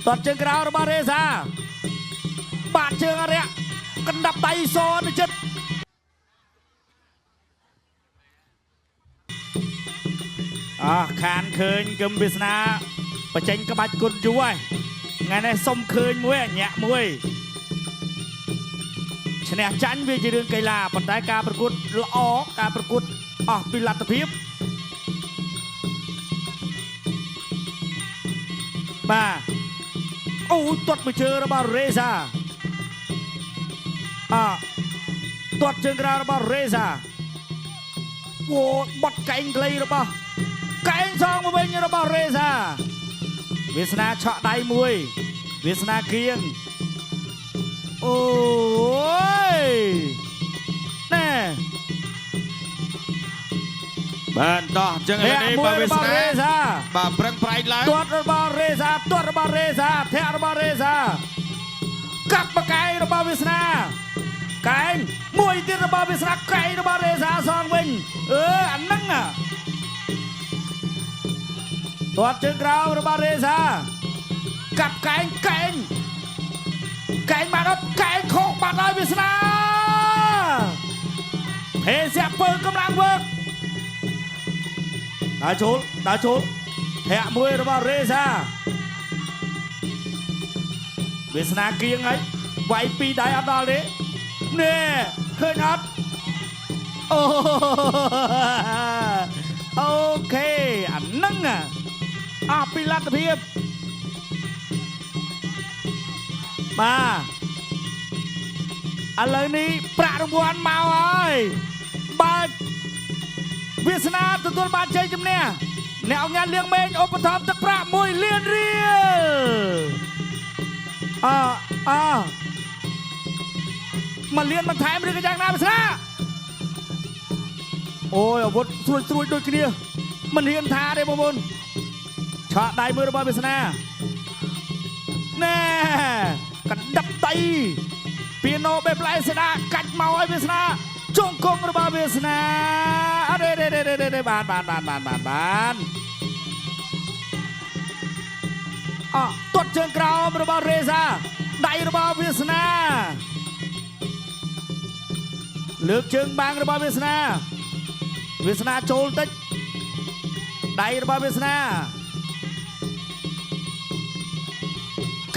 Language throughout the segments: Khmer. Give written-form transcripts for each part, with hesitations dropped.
ตอดเชิงกราวរបស់រេសាបាត់ជើងអរិយកណ្ដាប់ដៃសនៅចិត្តខានឃើញគឹមវាសនាបញ្ចេញក្បាច់គុណយូរហើយថ្ងៃនេះសុំឃើញមួយញាក់មួយឈ្នះចាញ់វាជារឿងកីឡាប៉ុន្តែការប្រកួតល្អការប្រកួតអស់ពីលទ្ធភាពបាទអូទាត់មួយជើងរបស់រេសាទាត់ជើងក្រៅរបស់រេសាអូបត់កែងក្លីរបស់កែងសងមកវិញរបស់រេសាវាសនាឆក់ដៃមួយវាសនាគៀងអូយណែបានតោះចឹងឥឡូវនេះបើវាសនាបាទប្រឹងប្រែងឡើងទាត់របស់រេសាទាត់របស់រេសាធាក់របស់រេសាកាប់បកែងរបស់វាសនាកែងមួយទៀតរបស់វាសនាកែងរបស់រេសាសងវិញអាហ្នឹងទាត់ជើងក្រៅរបស់រេសាកាប់កែងបានអត់កែងខោកបាត់ហើយវាសនាហេសៀកពើកម្លាំងវើកដើរចូលធាក់មួយរបស់រេសាវាសនាគៀងហើយវាយពីដៃអត់ដល់ទេនេះឃើញអត់អូខេអាហ្នឹងអស់ពីលទ្ធភាពបាទឥឡូវនេះប្រាក់រង្វាន់មកហើយបើវាសនាទទួលបានជ័យជំនះអ្នកអង្គការលៀងមេងឧបត្ថម្ភទឹកប្រាក់1 លានរៀល1 លានបន្ថែមឬក៏យ៉ាងណាវាសនាអូយអាវុធស្រួយដូចគ្នាមិនហ៊ានថាទេបងប្អូនឆក់ដៃមួយរបស់វាសនាណែកណ្ដាប់ដៃពីណូបេផ្លែសេដាកាច់មកឲ្យវាសនាជង្គង់របស់វាសនាអរេបានទាត់ជើងក្រោមរបស់រេសាដៃរបស់វាសនាលើកជើងបាំងរបស់វាសនាចូលតិចដៃរបស់វាសនា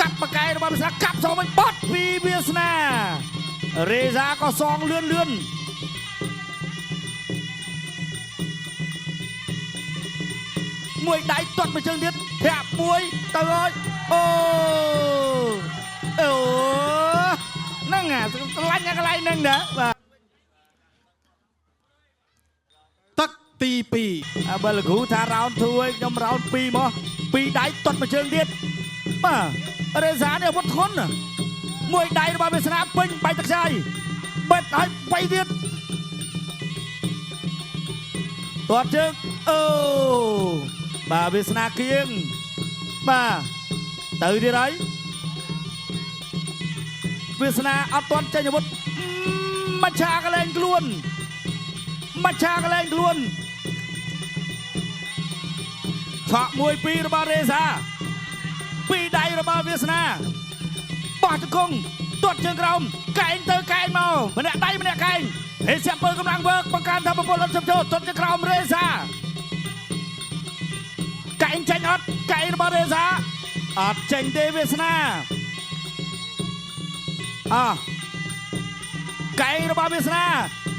កាប់បកែរបស់វាសនាកាប់សងវិញបត់ពីវាសនារេសាក៏សងលឿនមួយដៃទាត់មួយជើងទៀតធាក់មួយទៅហើយអូហ្នឹងឆ្លាញ់កន្លែងហ្នឹងណាបាទទឹកទី2បើលោកគ្រូថារ៉ោនធូរឲ្យខ្ញុំរ៉ោន2មក2ដៃទាត់មួយជើងទៀតបាទរេសានេះអាវុធធន់មួយដៃរបស់វាសនាពេញបែកទឹកខ្ចាយបិទឲ្យ3ទៀតទាត់ជើងបាទវាសនាគៀងបាទទៅទៀតហើយវាសនាអត់ទាន់ចេញអាវុធមច្ឆាកលែងខ្លួនឆក់1 2របស់រេសា2ដៃរបស់វាសនាបោះជង្គង់ទាត់ជើងក្រោមកែងទៅកែងមកម្នាក់ដៃម្នាក់កែងហេសៀកពើកម្លាំងវើកបង្កើនថាប្រពលអត់ចំចូលទាត់ជើងក្រោមរេសាកែងចេញអត់កែងរបស់រេសាអត់ចេញទេវាសនាកែងរបស់វាសនា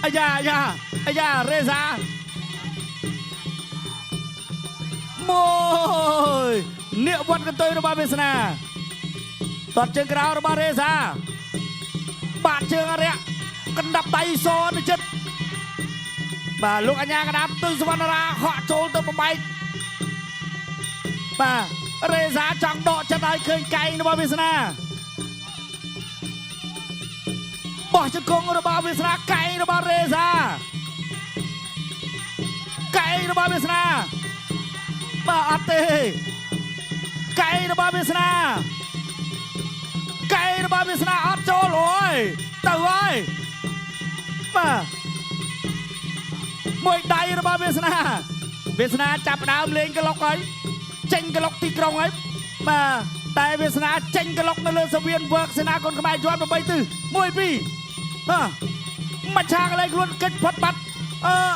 អាយ៉ារេសាមួយនេះវត្តកន្ទុយរបស់វាសនាទាត់ជើងក្រៅរបស់រេសាបាត់ជើងអរិយកណ្ដាប់ដៃសនៅចិត្តបាទលោកអញ្ញាកណ្ដាប់ទិញសវណ្ណរាហក់ចូលទៅបំបែកបាទរេសាចង់ដកចិត្តឲ្យឃើញកែងរបស់វាសនាបោះជង្គង់របស់វាសនាកែងរបស់រេសាកែងរបស់វាសនាបាទអត់ទេកែងរបស់វាសនាអត់ចូលអូយទៅហើយបាទមួយដៃរបស់វាសនាចាប់ដើមលេងក្លុកហើយចេញក្លុកទីក្រុងហើយបាទ តែវាសនាចេញក្លុកនៅលើសវៀនវើកសេនាកូនខ្មែរជាប់8ទិស1 2មកឆាកន្លែងខ្លួនកិច្ចផុតបាត់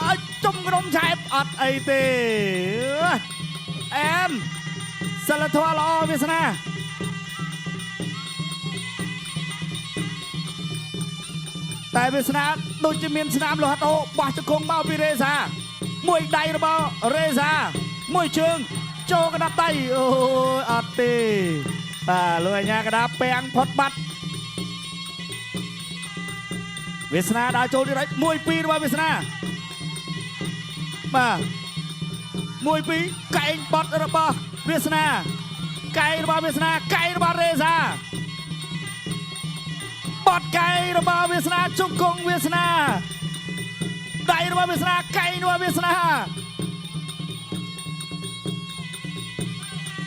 ឲ្យជុំក្រុមឆែបអត់អីទេអែមសិលធម៌ល្អវាសនាតែវាសនាដូចជាមានស្នាមលោហិតអូបោះជង្គង់មកពីរេសាមួយដៃរបស់រេសាមួយជើងចូលកណ្ដាប់ដៃអូយអត់ទេបាទលោកអញ្ញាកណ្ដាប់ពាំងផុតបាត់វាសនាដើរចូលទៀតហើយ1 2របស់វាសនាបាទ1 2កែងបត់របស់វាសនាកែងរបស់វាសនាកែងរបស់រេសាបត់កែងរបស់វាសនាជង្គង់វាសនាដៃរបស់វាសនាកែងរបស់វាសនា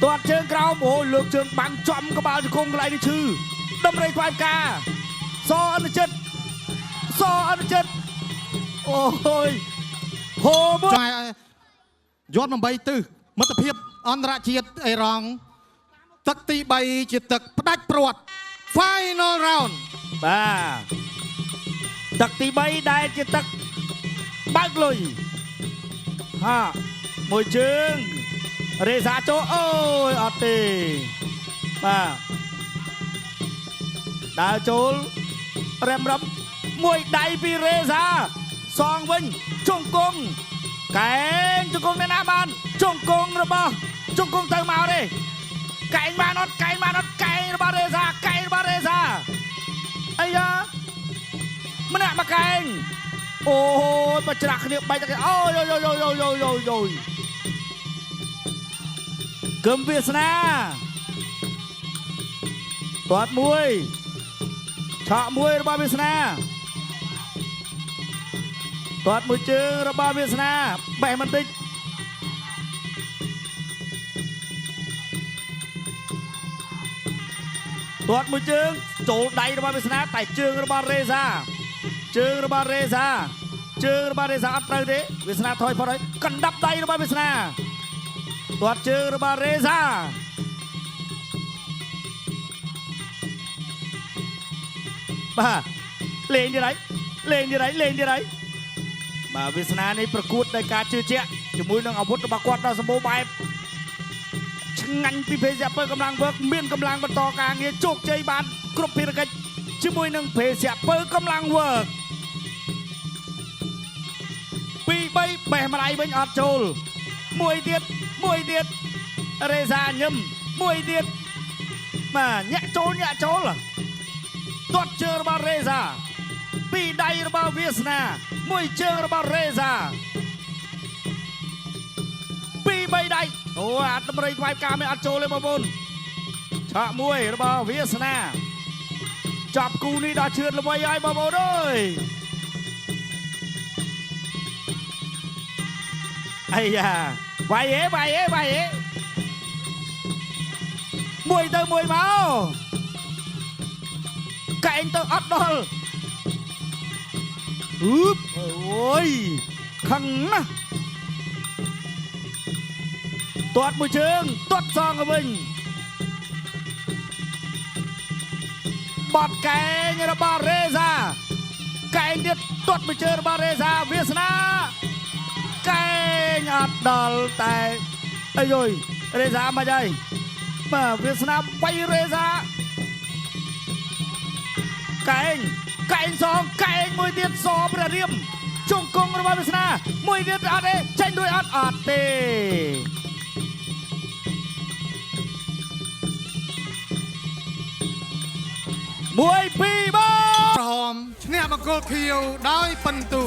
ទាត់ជើងក្រោមអូលើកជើងបាំងចំក្បាលជង្គង់កន្លែងនេះឈឺដំរីខ្វាយផ្កាសអនុចិត្តអូយហូបចាយយត់8ទិសមិត្តភាពអន្តរជាតិអេរ៉ង់ទឹកទី3ជាទឹកផ្ដាច់ព្រាត់ Final Round បាទទឹកទី3ដែលជាទឹកបើកលុយហាមួយជើងរេសាចូលអូយអត់ទេបាទដើរចូលរឹមមួយដៃពីរេសាសងវិញជង្គង់កែងជង្គង់នៅណាបានជង្គង់របស់ជង្គង់ទៅមកទេកែងបានអត់កែងរបស់រេសាអាយ៉ាម្នាក់មកកែងអូយមកច្រាស់គ្នាបែកតែអូយគឹមវាសនាទាត់មួយឆក់មួយរបស់វាសនាទាត់មួយជើងរបស់វាសនាបេះបន្តិចទាត់មួយជើងចូលដៃរបស់វាសនាតែជើងរបស់រេសាអត់ត្រូវទេវាសនាថយផុតហើយកណ្ដាប់ដៃរបស់វាសនាទាត់ជើងរបស់រេសាបាទលេងទៀតហើយបាទវាសនានេះប្រកួតដោយការជឿជាក់ជាមួយនឹងអាវុធរបស់គាត់ដ៏សម្បូរបែបឆ្ងាញ់ពីភេសជ្ជៈពើកម្លាំងវើកមានកម្លាំងបន្តការងារជោគជ័យបានគ្រប់ភារកិច្ចជាមួយនឹងភេសជ្ជៈពើកម្លាំងវើក2 3បេះម្ដាយវិញអត់ចូលមួយទៀតរេសាញឹមមួយទៀតបាទញាក់ចូលទាត់ជើងរបស់រេសាពីរដៃរបស់វាសនាមួយជើងរបស់រេសាពីរ3ដៃអូអាតម្រៃក្បែរការមិនអត់ចូលទេបងប្អូនឆក់មួយរបស់វាសនាចាប់គូនេះដល់ឈឿនល្បីហើយបងប្អូនអើយអាយ៉ាវាយមួយទៅមួយមកកែងទៅអត់ដល់អូយខឹងណាស់ទាត់មួយជើងទាត់សងទៅវិញបត់កែងរបស់រេសាកែងទៀតទាត់មួយជើងរបស់រេសាវាសនាកែងអត់ដល់តែអីយយរេសាមិនអីបាទវាសនាបីរេសាកែងសងកែងមួយទៀតសព្រះរាមជង្គង់របស់វាសនាមួយទៀតអត់ទេចេញដោយអត់ទេ1 2 3ក្រហមឈ្នះបង្គោលខៀវដោយពិន្ទុ